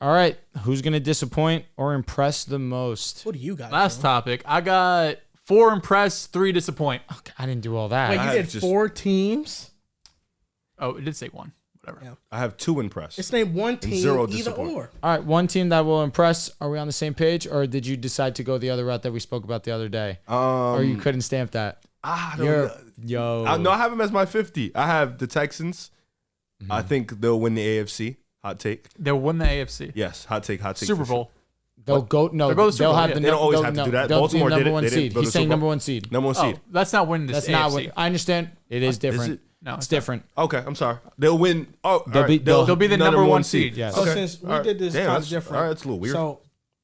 All right. Who's going to disappoint or impress the most? What do you got? Last Joe? topic. I got 4 impress, 3 disappoint. Okay, I didn't do all that. Wait, you I did just- 4 teams? Oh, it did say 1. Whatever. Yeah. I have 2 impressed. It's named one team, zero either disappoint. or. All right. One team that will impress. Are we on the same page, or did you decide to go the other route that we spoke about the other day? Or you couldn't stamp that? I don't You're, know. yo. No, I have them as my 50. I have the Texans. I think they'll win the AFC. Hot take. They'll win the AFC. Yes, hot take. Super for sure. Bowl. They'll go. No, They'll go to the Super they'll Bowl, have yeah. the. They don't always they'll- have to no, do that. they'll Baltimore do did number it. one They didn't seed. go to He's the saying Super number Bowl. one seed. Number 1 seed. That's not winning this That's AFC. not what I understand. It is different. No, It's different. Okay, I'm sorry. They'll win. Oh, They'll be- they'll They'll be the number 1 seed. Yes. So Okay. since we All right. did this Damn, kind that's- of different. all right, that's a little weird. So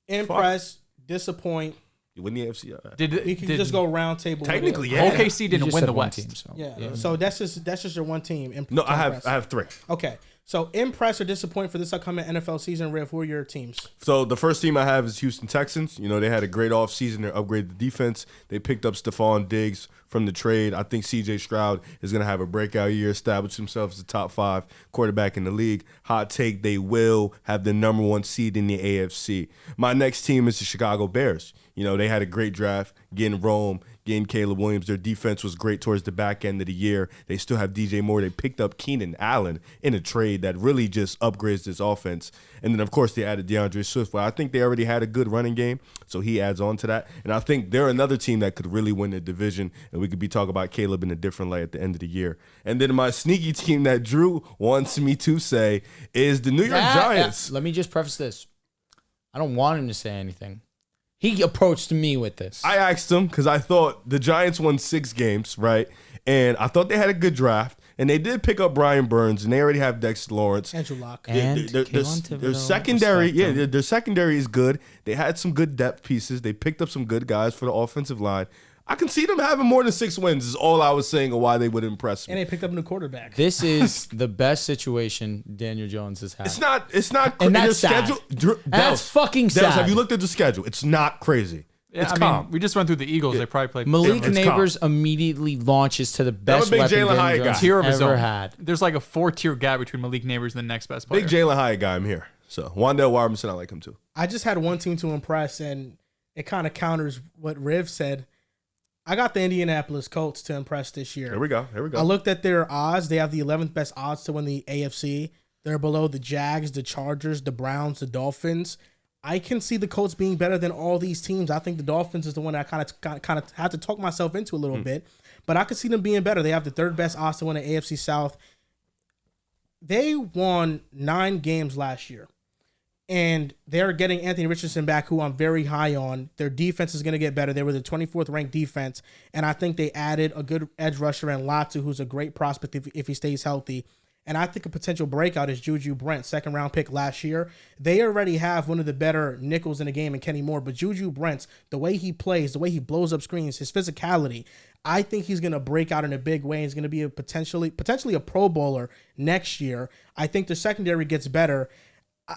impress, disappoint. You win the AFC. All right. Did You can just go round table. with Technically, it. yeah. OKC You didn't just win said the one West. team, so. Yeah. So that's just your one team. No, to impress. I have 3. Okay. So impress or disappoint for this upcoming NFL season, Riv. Who are your teams? So the first team I have is Houston Texans. You know, they had a great offseason. They upgraded the defense. They picked up Stephon Diggs from the trade. I think C.J. Stroud is going to have a breakout year, establish himself as a top 5 quarterback in the league. Hot take, they will have the number 1 seed in the AFC. My next team is the Chicago Bears. You know, they had a great draft, getting Rome, getting Caleb Williams. Their defense was great towards the back end of the year. They still have DJ Moore. They picked up Keenan Allen in a trade that really just upgrades this offense. And then, of course, they added DeAndre Swift. Well, I think they already had a good running game, so he adds on to that. And I think they're another team that could really win the division, and we could be talking about Caleb in a different light at the end of the year. And then my sneaky team that Drew wants me to say is the New York Giants. Let me just preface this. I don't want him to say anything. He approached me with this. I asked him because I thought the Giants won 6 games, right? And I thought they had a good draft. And they did pick up Brian Burns, and they already have Dexter Lawrence. Andrew Luck. And Their Kayvon Thibodeau, their secondary, respect him. their secondary is good. They had some good depth pieces. They picked up some good guys for the offensive line. I can see them having more than 6 wins. Is all I was saying, or why they would impress me. And they picked up a new quarterback. This is the best situation Daniel Jones has had. It's not. And that's their sad. That's fucking Dells, sad. have you looked at the schedule? It's not crazy. Yeah, It's I calm. mean, we just went through the Eagles. They probably played Malik it's Neighbors immediately launches to the best big weapon Jalen Daniel Hyatt Jones guy. tier of his ever own. had. There's like a 4-tier gap between Malik Neighbors and the next best player. Big Jalen Hyatt guy. I'm here. So Wandale Robinson, I like him too. I just had one team to impress, and it kind of counters what Riv said. I got the Indianapolis Colts to impress this year. Here we go. I looked at their odds. They have the 11th best odds to win the AFC. They're below the Jags, the Chargers, the Browns, the Dolphins. I can see the Colts being better than all these teams. I think the Dolphins is the one I kind of have to talk myself into a little bit, but I could see them being better. They have the 3rd best odds to win the AFC South. They won 9 games last year, and they're getting Anthony Richardson back, who I'm very high on. Their defense is going to get better. They were the 24th ranked defense, and I think they added a good edge rusher in Latu, who's a great prospect if he stays healthy. And I think a potential breakout is Juju Brent, 2nd round pick last year. They already have one of the better nickels in the game in Kenny Moore, but Juju Brent, the way he plays, the way he blows up screens, his physicality, I think he's going to break out in a big way. He's going to be a potentially a Pro Bowler next year. I think the secondary gets better.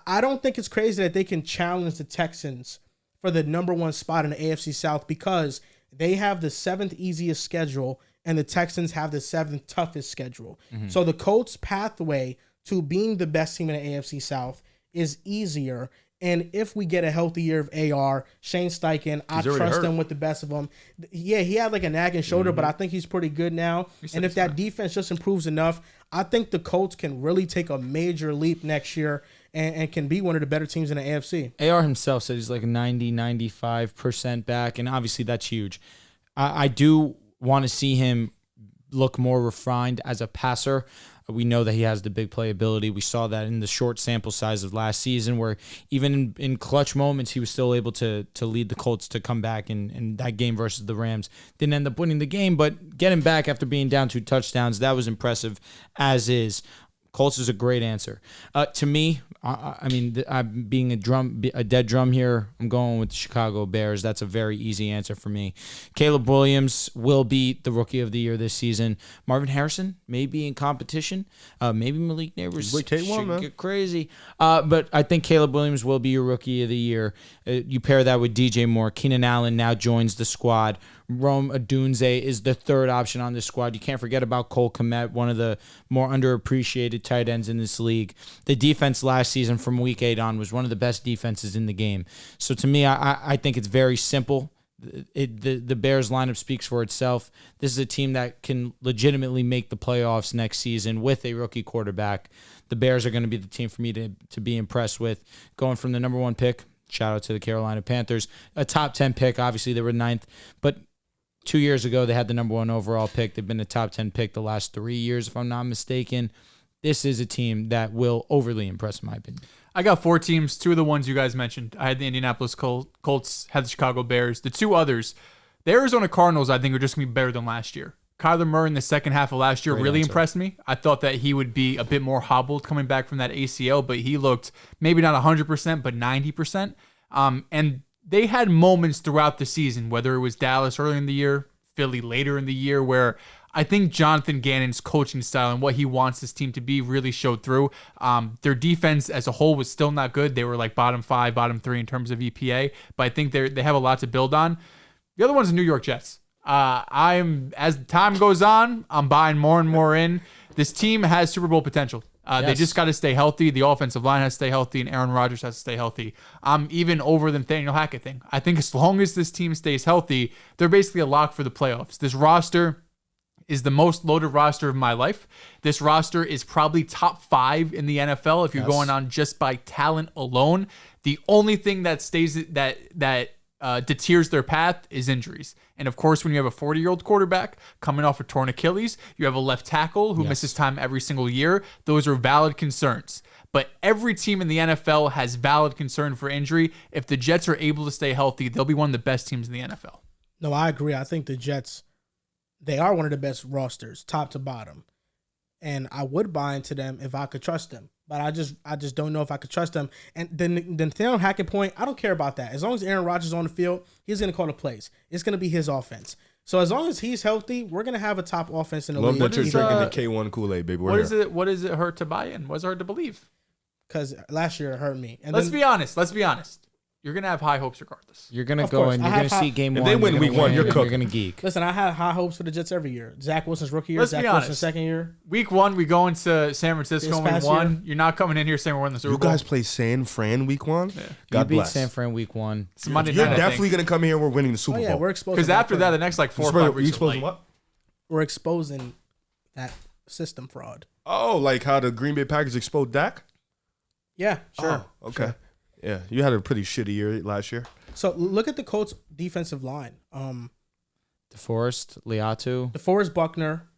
I don't think it's crazy that they can challenge the Texans for the number 1 spot in the AFC South because they have the 7th easiest schedule and the Texans have the 7th toughest schedule. So the Colts' pathway to being the best team in the AFC South is easier. And if we get a healthy year of AR, Shane Steichen, I trust him with the best of them. Yeah, he had like a nagging shoulder, but I think he's pretty good now. And if that defense just improves enough, I think the Colts can really take a major leap next year and can be one of the better teams in the AFC. AR himself said he's like 90-95% back, and obviously that's huge. I do want to see him look more refined as a passer. We know that he has the big playability. We saw that in the short sample size of last season, where even in clutch moments, he was still able to lead the Colts to come back in that game versus the Rams. Didn't end up winning the game, but getting back after being down 2 touchdowns, that was impressive, as is. Colts is a great answer. To me, I mean, I'm being a dead drum here. I'm going with the Chicago Bears. That's a very easy answer for me. Caleb Williams will be the Rookie of the Year this season. Marvin Harrison may be in competition. Maybe Malik Neighbors should get crazy. But I think Caleb Williams will be your Rookie of the Year. You pair that with DJ Moore. Keenan Allen now joins the squad. Rome Odunze is the third option on this squad. You can't forget about Cole Kmet, one of the more underappreciated tight ends in this league. The defense last season from week 8 on was one of the best defenses in the game. So to me, I think it's very simple. The Bears lineup speaks for itself. This is a team that can legitimately make the playoffs next season with a rookie quarterback. The Bears are going to be the team for me to be impressed with. Going from the number 1 pick, shout out to the Carolina Panthers, a top 10 pick. Obviously, they were 9th, but 2 years ago, they had the number 1 overall pick. They've been a top 10 pick the last 3 years, if I'm not mistaken. This is a team that will overly impress, in my opinion. I got 4 teams, 2 of the ones you guys mentioned. I had the Indianapolis Colts, had the Chicago Bears. The 2 others, the Arizona Cardinals, I think are just going to be better than last year. Kyler Murray in the second half of last year really impressed me. I thought that he would be a bit more hobbled coming back from that ACL, but he looked maybe not 100%, but 90%. And they had moments throughout the season, whether it was Dallas early in the year, Philly later in the year, where I think Jonathan Gannon's coaching style and what he wants this team to be really showed through. Their defense as a whole was still not good. They were like bottom 5, bottom 3 in terms of EPA, but I think they have a lot to build on. The other one's the New York Jets. As time goes on, I'm buying more and more in. This team has Super Bowl potential. They just got to stay healthy. The offensive line has to stay healthy, and Aaron Rodgers has to stay healthy. I'm even over the Nathaniel Hackett thing. I think as long as this team stays healthy, they're basically a lock for the playoffs. This roster is the most loaded roster of my life. This roster is probably top 5 in the NFL if you're going on just by talent alone. The only thing that deters their path is injuries. And of course, when you have a 40-year-old quarterback coming off a torn Achilles, you have a left tackle who misses time every single year. Those are valid concerns. But every team in the NFL has valid concern for injury. If the Jets are able to stay healthy, they'll be one of the best teams in the NFL. No, I agree. I think the Jets, they are one of the best rosters, top to bottom. And I would buy into them if I could trust them. But I just don't know if I could trust them. And the Nathaniel Hackett point, I don't care about that. As long as Aaron Rodgers is on the field, he's going to call the plays. It's going to be his offense. So as long as he's healthy, we're going to have a top offense in the league. Love that you're drinking the K1 Kool-Aid, baby. What does it hurt to buy in? What's hard to believe? Because last year it hurt me. And Let's be honest. You're going to have high hopes regardless. You're going to Of go course. and I you're going to have see game If 1. they win you're week gonna 1, you're You're cooking. going to geek. Listen, I had high hopes for the Jets every year. Zach Wilson's rookie year, Let's Zach be Wilson's honest. second year. Week 1, we go into San Francisco This and we past won. year. You're not coming in here saying we're winning the Super You Bowl. guys play San Fran week 1? Yeah. You God beat bless. San Fran week 1. It's Monday You're night, definitely going to come here and we're winning the Super Oh, yeah, Bowl. we're exposing because after that, the next like 4 or 5 You weeks are exposing light. what? we're exposing that system fraud. Oh, like how the Green Bay Packers exposed Dak? Yeah, sure. Oh, okay. Yeah, you had a pretty shitty year last year. So look at the Colts defensive line. DeForest, Liatu. DeForest Buckner,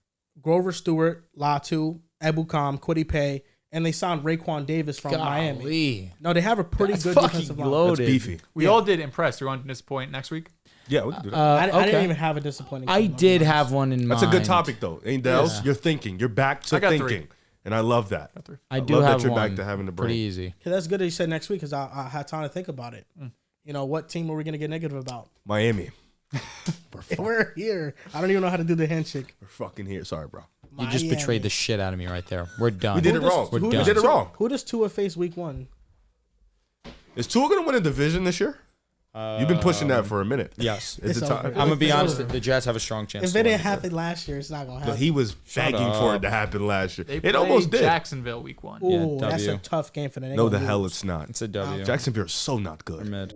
Grover Stewart, Latu, Ebukam, Kwity Paye, and they signed Raekwon Davis from Miami. Golly. No, they have a pretty That's good fucking defensive line. loaded. That's beefy. We Yeah. all did impress. You're on to disappoint next week. Yeah, we can do that. I Okay. didn't even have a disappointing. I team, I'll did be honest. have one in mind. That's a good topic, though. Ain't that else? Yeah. You're thinking. You're back to I got thinking. 3. And I love that. I do love that have you're one. back to having the brain. Pretty easy. Yeah, that's good that you said next week because I had time to think about it. You know, what team are we going to get negative about? Miami. We're here. I don't even know how to do the handshake. We're fucking here. Sorry, bro. You just Miami. betrayed the shit out of me right there. We're done. We did it does- wrong. We're who done. We did it wrong. Who does Tua face week 1? Is Tua going to win a division this year? You've been pushing that for a minute. Yes. It's It's a time. over. I'm going to be It's honest. over. The Jets have a strong chance. If to it win didn't this year. happen last year, it's not going to But happen. he was begging for up. it to happen last year. They It played almost did. Jacksonville week 1. Ooh, Yeah, that's a W. tough game for the No, the hell it's not. It's a W. Jacksonville is so not We're good. mid.